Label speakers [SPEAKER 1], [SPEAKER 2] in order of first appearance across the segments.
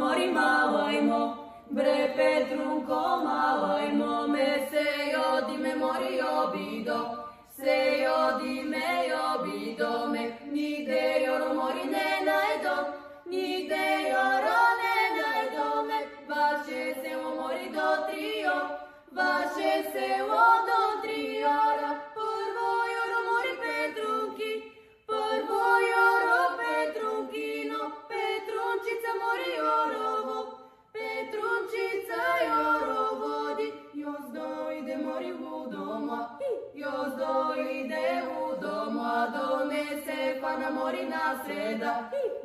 [SPEAKER 1] mori malajmo, bre Petrunko malajmo, me se jodi me mori obido, se jodi me obido me, nigde joro mori ne najdo, nigde joro ne najdo me, vaše se mori do trio, vaše se do triora, prvo joro mori Petrunki, prvo joro Petrunkino, Petrunčica mori jorovo, Petrunčica jorovodi, jozdo ide mori u doma, jozdo ide u doma, donese pana mori na sreda,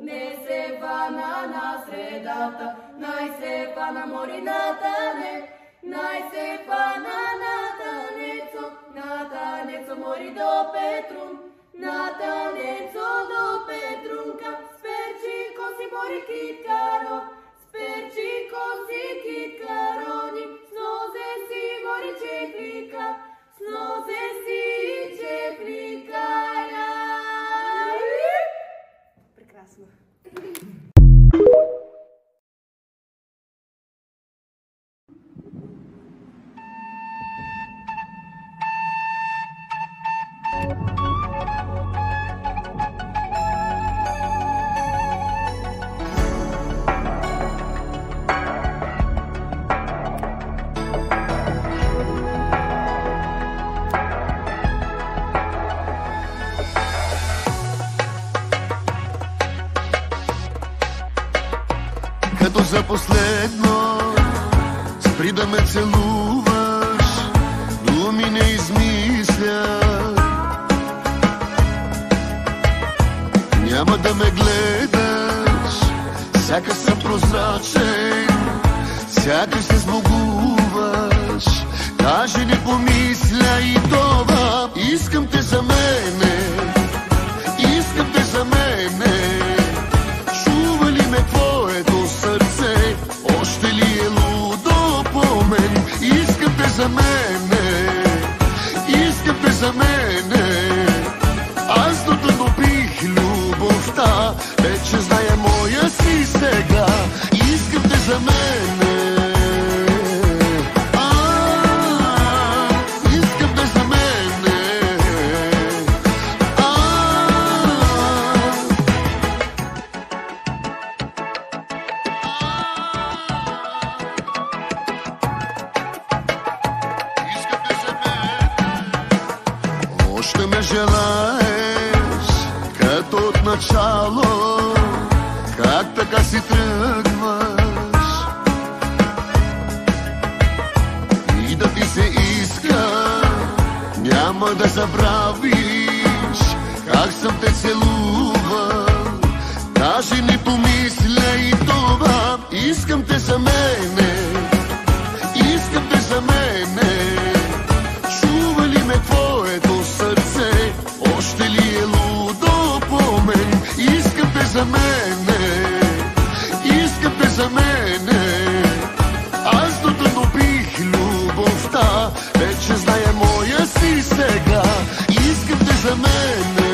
[SPEAKER 1] nese pana na sredata, naj se pana mori natane, naj se pana nataneco, nataneco mori do Petrun, nataneco do Petrunka, sperčiko si mori kitkaro, sperčiko si kitkaroni, snoze si mori čeklika, snoze si čeklika. Прекрасно.
[SPEAKER 2] Като за последно спри да ме целуваш, думи не измисля. Няма да ме гледаш, сякаш съм прозрачен, сякаш се сбогуваш. Даже не помисля и това, искам те за мене, искам те за мене. Чува ли ме твоето сърце, още ли е лудо по мен? Искам те за мене, искам те за мене. Аз дотънопих любовта, вече зная моя си сега. Искам те за мене. Искам те за мене. Още ме желаеш, като от начало, как така си тръгваш и да ти се иска, няма да забравиш как съм те целувал. Даже не помисля и това, искам те за мене, искам те за мене. Чува ли ме твоето сърце, още ли е лудо по мен? Искам те за мене, искам те за мене. Аз дотънопих любовта, вече зная моя си сега. Искам те за мене.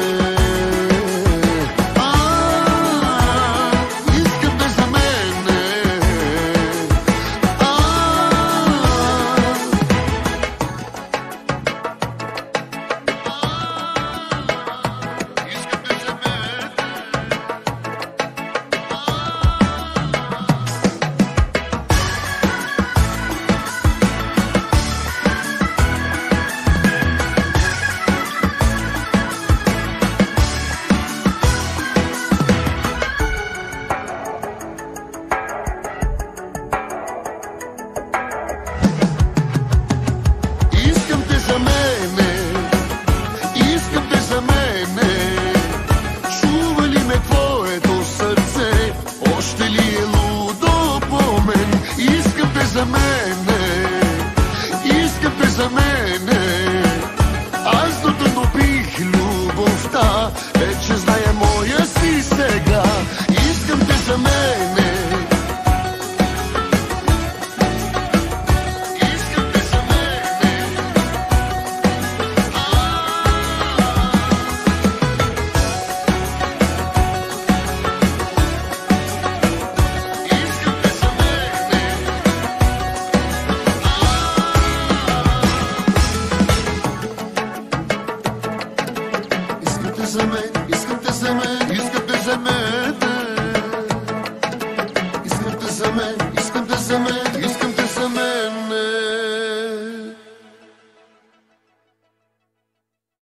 [SPEAKER 2] вземе, иска да вземе